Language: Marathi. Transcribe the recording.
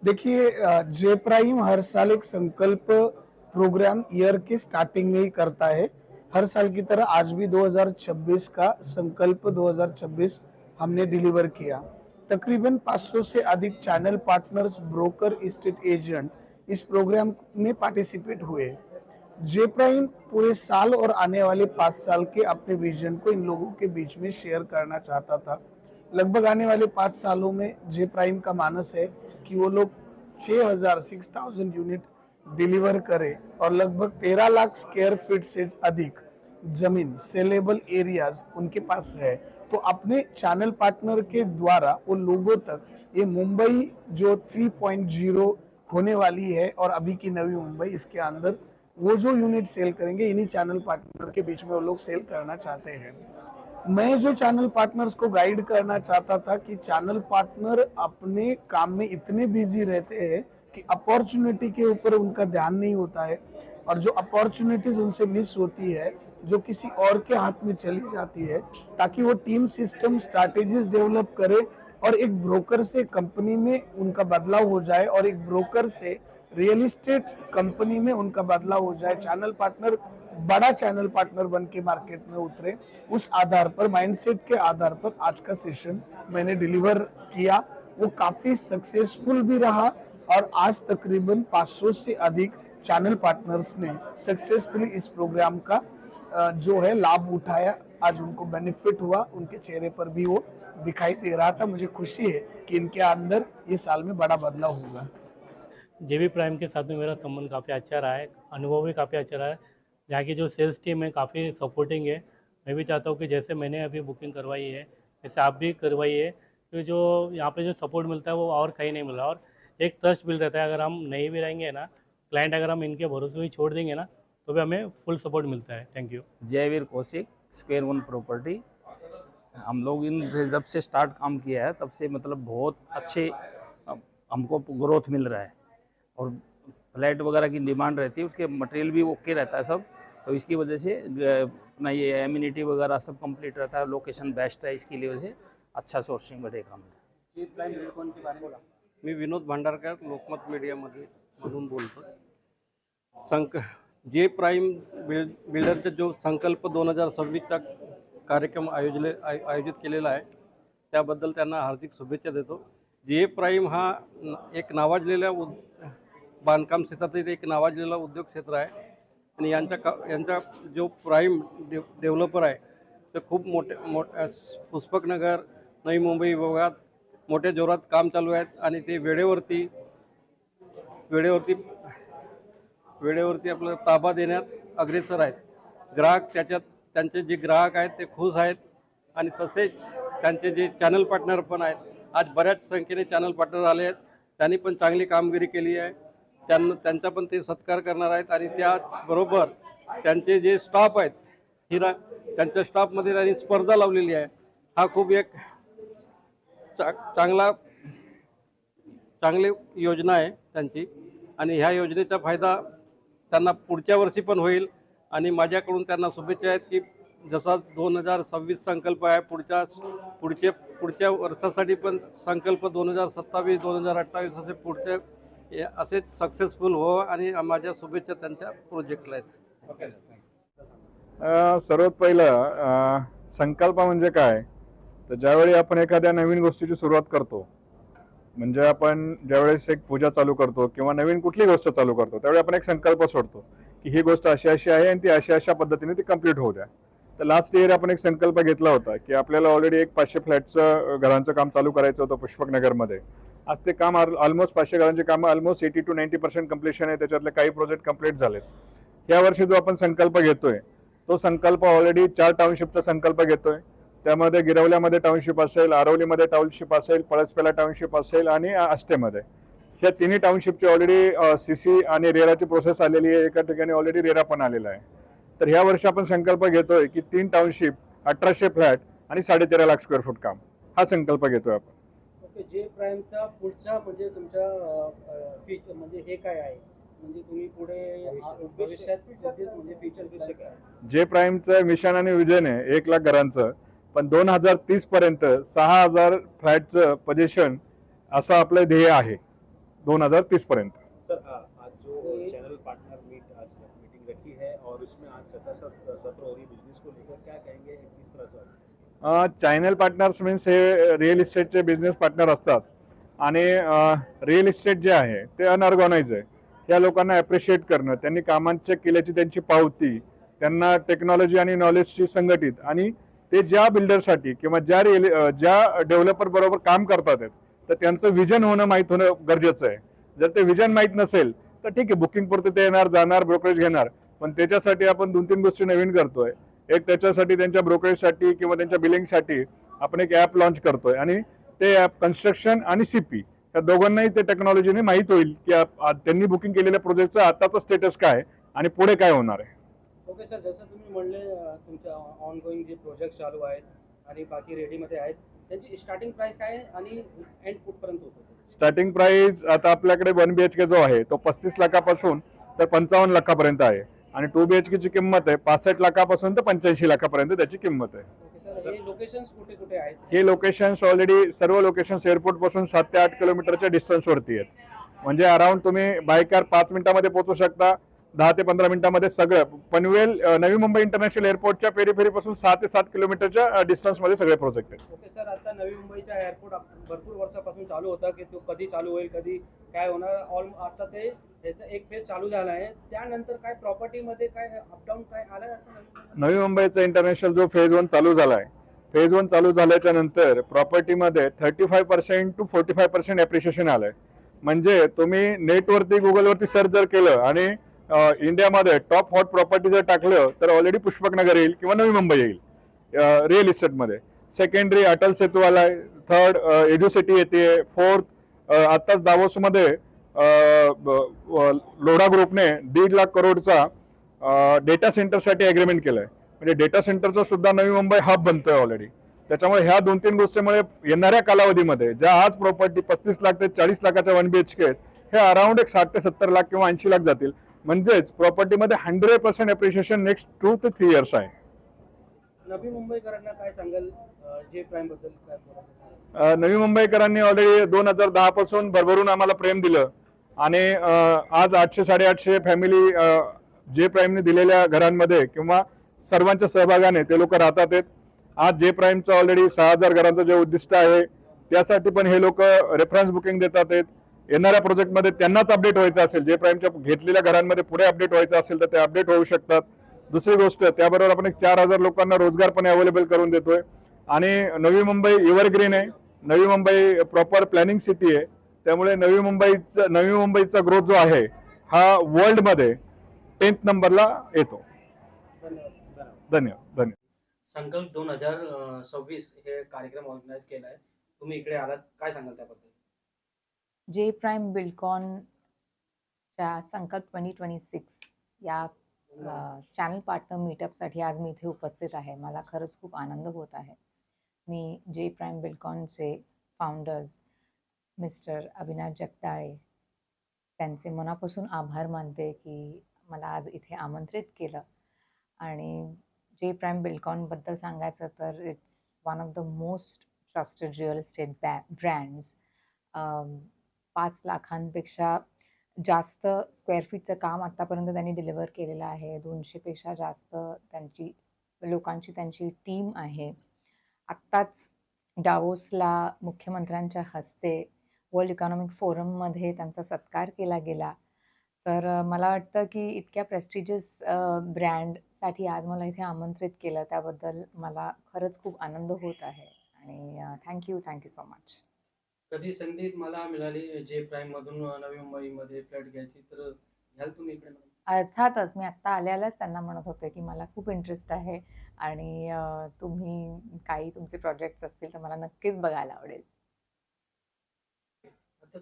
देखिए जे प्राइम हर साल एक संकल्प प्रोग्राम ईयर के स्टार्टिंग में ही करता है। हर साल की तरह आज भी 2026 का संकल्प 2026 हमने डिलीवर किया। तकरीबन 500 से अधिक channel partners, broker, estate agent इस प्रोग्राम में पार्टिसिपेट हुए। जे प्राइम पूरे साल और आने वाले 5 साल के अपने विजन को इन लोगों के बीच में शेयर करना चाहता था। लगभग आने वाले 5 सालों में जे प्राइम का मानस है कि वो लोग 6,000 यूनिट डिलीवर करे और लगभग 13 लाख स्क्वायर फीट से अधिक जमीन सेलेबल एरियाज उनके पास है। तो अपने चैनल पार्टनर के द्वारा वो लोगों तक ये मुंबई जो 3.0 होने वाली है और अभी की नवी मुंबई, इसके अंदर वो जो यूनिट सेल करेंगे इन्हीं चैनल पार्टनर के बीच में वो लोग सेल करना चाहते हैं। मैं जो चैनल पार्टनर्स को गाइड करना चाहता था कि चैनल पार्टनर अपने काम में इतने बिजी रहते हैं कि अपॉर्चुनिटी के ऊपर उनका ध्यान नहीं होता है, और जो अपॉर्चुनिटीज उनसे मिस होती है, जो किसी और के हाथ में चली जाती है, ताकि वो टीम सिस्टम स्ट्रैटेजीज डेवलप करे और एक ब्रोकर से कंपनी में उनका बदलाव हो जाए और एक ब्रोकर से रियल एस्टेट कंपनी में उनका बदलाव हो जाए। चैनल पार्टनर बड़ा चैनल पार्टनर बन के मार्केट में उतरे। उस आधार पर, माइंडसेट के आधार पर आज का सेशन मैंने डिलीवर किया। वो काफी सक्सेसफुल भी रहा और आज तकरीबन 500 से अधिक चैनल पार्टनर्स ने सक्सेसफुली इस प्रोग्राम का जो है लाभ उठाया। आज उनको बेनिफिट हुआ, उनके चेहरे पर भी वो दिखाई दे रहा था। मुझे खुशी है कि इनके अंदर इस साल में बड़ा बदलाव होगा। जेबी प्राइम के साथ में मेरा संबंध काफ़ी अच्छा रहा है, अनुभव भी काफ़ी अच्छा रहा है। यहाँ की जो सेल्स टीम है काफ़ी सपोर्टिंग है। मैं भी चाहता हूँ कि जैसे मैंने अभी बुकिंग करवाई है वैसे आप भी करवाइए, तो जो यहाँ पे जो सपोर्ट मिलता है वो और कहीं नहीं मिल रहा, और एक ट्रस्ट बिल्ड रहता है। अगर हम नहीं भी रहेंगे ना, क्लाइंट अगर हम इनके भरोसे भी छोड़ देंगे ना, तो भी हमें फुल सपोर्ट मिलता है। Thank you. Jaiveer Kaushik, Square One property. हम लोग इन जब से स्टार्ट काम किया है तब से मतलब बहुत अच्छे हमको ग्रोथ मिल रहा है, और फ्लैट वगैरह की डिमांड रहती है, उसके मटेरियल भी ओके रहता है सब। तो इसकी वजह से अपना ये एम्यूनिटी वगैरह सब कंप्लीट रहता है, लोकेशन बेस्ट है, इसकी वजह से अच्छा सोर्सिंगमध्ये काम है। मी विनोद भांडारकर, लोकमत मीडियामध्ये मधून बोलतो। जे प्राइम बिल्डरचा जो संकल्प 2026चा कार्यक्रम आयोजित केलेला आहे त्याबद्दल त्यांना हार्दिक शुभेच्छा देतो। जे प्राइम हा एक नावाजलेला बांधकाम क्षेत्रातील एक नावाजलेला उद्योग क्षेत्र आहे, आणि यांचा जो प्राइम डेव्हलपर आहे ते खूप मोठ्या पुष्पकनगर, नवी मुंबई विभागात मोठ्या जोरात काम चालू आहेत, आणि ते वेळेवरती आपल्याला ताबा देण्यात अग्रेसर आहेत। ग्राहक त्यांचे जे ग्राहक आहेत ते खुश आहेत, आणि तसेच त्यांचे जे चॅनल पार्टनर पण आहेत, आज बऱ्याच संख्येने चॅनल पार्टनर आले आहेत, त्यांनी पण चांगली कामगिरी केली आहे। त्यांचा पण ते सत्कार करणार आहेत, आणि त्याबरोबर त्यांचे जे स्टाफ आहेत त्यांच्या स्टाफमध्ये त्यांनी स्पर्धा लावलेली आहे। हा खूप एक चांगली योजना आहे त्यांची, आणि ह्या योजनेचा फायदा त्यांना पुढच्या वर्षी पण होईल। आणि माझ्याकडून त्यांना शुभेच्छा आहेत की जसा 2026 संकल्प आहे, पुढच्या वर्षासाठी पण संकल्प 2027, 2028 असे पुढचे असेच सक्सेसफुल हो, आणि माझ्या शुभेच्छा त्यांच्या प्रोजेक्टला आहेत। सर्वात पहिलं संकल्प म्हणजे काय, तर ज्यावेळी आपण एखाद्या नवीन गोष्टीची सुरुवात करतो, म्हणजे आपण ज्यावेळेस एक पूजा चालू करतो किंवा नवीन कुठली गोष्ट चालू करतो, त्यावेळी आपण एक संकल्प सोडतो की ही गोष्ट अशी अशी आहे आणि ती अशा पद्धतीने ती कंप्लीट होऊ द्या। तर लास्ट इयर आपण एक संकल्प घेतला होता की आपल्याला ऑलरेडी एक 500 फ्लॅटचं घरांचं काम चालू करायचं होतं पुष्पकनगरमध्ये। आज ते काम ऑलमोस्ट 500 घरांची कामं ऑलमोस्ट 80 to 90% कंप्लीशन आहे, त्याच्यातले काही प्रोजेक्ट कंप्लीट झालेत। या वर्षी जो आपण संकल्प घेतोय तो संकल्प ऑलरेडी 4 टाउनशिपचा संकल्प घेतोय। त्यामध्ये गिरवल्यामध्ये टाउनशिप असेल, आरवलीमध्ये टाउनशिप असेल, पळसपेला टाउनशिप असेल आणि आष्टेमध्ये, ह्या तिन्ही टाउनशिपची ऑलरेडी सीसी आणि रेराची प्रोसेस आलेली आहे। एका ठिकाणी ऑलरेडी रेरा पण आलेला आहे। तर ह्या वर्षी आपण संकल्प घेतोय की 3 टाउनशिप, 1800 फ्लॅट आणि 13.5 लाख स्क्वेअर फूट काम, हा संकल्प घेतोय आपण। ओके, जे प्राइमचा पुढचा म्हणजे तुमच्या म्हणजे हे काय आहे, म्हणजे तुम्ही पुढे भविष्यात म्हणजे फ्युचर जे प्राइमचं मिशन आणि विजन आहे 1 लाख घरांचं, पण 2030 पर्यंत 6000 फ्लॅटचं पोझिशन असं आपलं ध्येय आहे। 2030 पर्यंत. सर आज जो चैनल पार्टनर मीटिंग रखी है और उसमें आज चर्चा सत्र हो रही बिजनेस को लेकर, क्या कहेंगे किस तरह से? चॅनल पार्टनर्स मीन्स हे रिअल इस्टेटचे बिझनेस पार्टनर असतात आणि रिअल इस्टेट जे आहे ते अनऑर्गनाइज आहे. या लोकांना ॲप्रिशिएट करणं, त्यांनी कामांचे केल्याची त्यांची पावती, त्यांना टेक्नॉलॉजी आणि नॉलेजशी संघटित आणि ते ज्या बिल्डरसाठी किंवा ज्या डेव्हलपर बरोबर काम करतात आहेत तर त्यांचं विजन होणं माहीत होणं गरजेचं आहे. जर ते विजन माहीत नसेल तर ठीक आहे, बुकिंग पुरते ते येणार जाणार ब्रोकरेज घेणार, पण त्याच्यासाठी आपण 2-3 गोष्टी नवीन करतोय. एक त्याच्यासाठी त्यांच्या ब्रोकरेजसाठी किंवा त्यांच्या बिलिंगसाठी आपण एक ॲप लॉन्च करतोय आणि ते ॲप कन्स्ट्रक्शन आणि सीपी या दोघांनाही ते टेक्नॉलॉजीने माहीत होईल की त्यांनी बुकिंग केलेल्या प्रोजेक्टचं आताचं स्टेटस काय आणि पुढे काय होणार आहे. ओके सर, जसं तुम्ही म्हणले तुमच्या ऑनगोईंग जे प्रोजेक्ट चालू आहेत आणि बाकी रेडीमध्ये आहेत त्यांची स्टार्टिंग प्राइस काय आहे आणि एंड कुठपर्यंत होतं? स्टार्टिंग प्राइस आता आपल्याकडे 1 BHK जो आहे तो 35 लाखापासून तर 55 लाखापर्यंत आहे आणि 2 BHK ची किंमत आहे 65 लाखापासून तर 85 लाखापर्यंत त्याची किंमत आहे. ओके सर, हे लोकेशन्स कुठे कुठे आहेत? हे लोकेशन्स ऑलरेडी सर्व लोकेशन्स एअरपोर्ट पासून 7 ते 8 किलोमीटरच्या डिस्टन्सवरती आहेत. म्हणजे अराउंड तुम्ही बाय कार 5 मिनिटांमध्ये पोहोचू शकता, 10 ते 15 मिनिटांमध्ये सगळं. पनवेल नवी मुंबई इंटरनॅशनल एअरपोर्टच्या पेरीफेरीपासून 6 ते 7 किलोमीटरच्या डिस्टन्समध्ये सगळे प्रोजेक्ट आहेत. ओके सर, आता नवी मुंबईचा एअरपोर्ट भरपूर वर्षापासून चालू होता की तो कधी चालू होईल, कधी काय होणार. आता ते त्याचा एक फेज चालू झाला आहे, त्यानंतर काय प्रॉपर्टीमध्ये काय अपडाऊन काय आलं असं? नवी मुंबईचा इंटरनॅशनल जो फेज 1 चालू झाला आहे, फेज 1 चालू झाल्याच्या नंतर प्रॉपर्टीमध्ये 35% to 45% ॲप्रिशिएशन आलंय. म्हणजे तुम्ही नेटवरती गुगलवरती सर्च जर केलं आणि इंडियामध्ये टॉप हॉट प्रॉपर्टी जर टाकलं तर ऑलरेडी पुष्पकनगर येईल किंवा नवी मुंबई येईल रिअल इस्टेटमध्ये. सेकंडरी अटल सेतू आलाय, थर्ड एज्युसिटी येते, फोर्थ आत्ताच दावोसमध्ये लोढा ग्रुपने 1.5 लाख करोडचा डेटा सेंटरसाठी अग्रीमेंट केलंय. म्हणजे डेटा सेंटरचा सुद्धा नवी मुंबई हब बनतोय ऑलरेडी. त्याच्यामुळे ह्या 2-3 गोष्टीमुळे येणाऱ्या कालावधीमध्ये ज्या आज प्रॉपर्टी 35 लाख ते 40 लाखाच्या 1 BHK हे अराउंड एक 60 ते 70 लाख किंवा 80 लाख जातील. म्हणजेच प्रॉपर्टीमध्ये 100% ॲप्रिशिएशन नेक्स्ट 2 ते 3 इयर्स आहे. नवी मुंबईकरांना काय सांगाल जे प्राईम बद्दल? नवी मुंबईकरांनी ऑलरेडी 2010 पासून भरभरून आम्हाला प्रेम दिलं आणि आज 800-850 फॅमिली जे प्राईमने दिलेल्या घरांमध्ये किंवा सर्वांच्या सहभागाने ते लोक राहतात आहेत. आज जे प्राईमचं ऑलरेडी 6000 घरांचं जे उद्दिष्ट आहे त्यासाठी पण हे लोक रेफरन्स बुकिंग देतात आहेत. येणाऱ्या प्रोजेक्टमध्ये त्यांनाच अपडेट व्हायचं असेल, जे प्राईमच्या घेतलेल्या घरांमध्ये पुढे अपडेट व्हायचं असेल तर ते अपडेट होऊ शकतात. दुसरी गोष्ट त्याबरोबर आपण एक 4000 लोकांना रोजगार पण अवेलेबल करून देतोय आणि नवी मुंबई एव्हरग्रीन आहे. Navi Mumbai proper planning city आहे. त्यामुळे नवी मुंबईचा ग्रोथ जो आहे हा वर्ल्डमध्ये 10th नंबरला येतो. धन्यवाद. संकल्प 2026 हे कार्यक्रम ऑर्गनाईज केला आहे, तुम्ही इकडे आलात, काय सांगाल त्याबद्दल? जे प्राईम बिल्डकॉनच्या संकल्प 2026 या चॅनल पार्टनर मीटअपसाठी आज मी इथे उपस्थित आहे. मला खरंच खूप आनंद होत आहे. मी जे प्राईम बिल्डकॉनचे फाउंडर्स मिस्टर अविनाश जगदाळे त्यांचे मनापासून आभार मानते की मला आज इथे आमंत्रित केलं. आणि जे प्राईम बिल्डकॉनबद्दल सांगायचं तर it's one of the most trusted real estate brands. 5 लाखांपेक्षा जास्त स्क्वेअर फीटचं काम आत्तापर्यंत त्यांनी डिलिव्हर केलेलं आहे. 200पेक्षा जास्त लोकांची त्यांची टीम आहे. आत्ताच डावोसला मुख्यमंत्र्यांच्या हस्ते वर्ल्ड इकॉनॉमिक फोरममध्ये त्यांचा सत्कार केला गेला. तर मला वाटतं की इतक्या प्रेस्टिजियस ब्रँडसाठी आज मला इथे आमंत्रित केलं त्याबद्दल मला खरंच खूप आनंद होत आहे आणि थँक्यू सो मच. कधी संधी मला मिळाली जे प्राईममधून नवी मुंबईमध्ये फ्लॅट घ्यायची तर घ्याल तुम्ही इकडे? अर्थातच मी आत्ता आल्यालाच त्यांना म्हणत होते की मला खूप इंटरेस्ट आहे आणि तुम्ही काही तुमचे प्रोजेक्ट्स असतील तर मला नक्कीच बघायला आवडेल.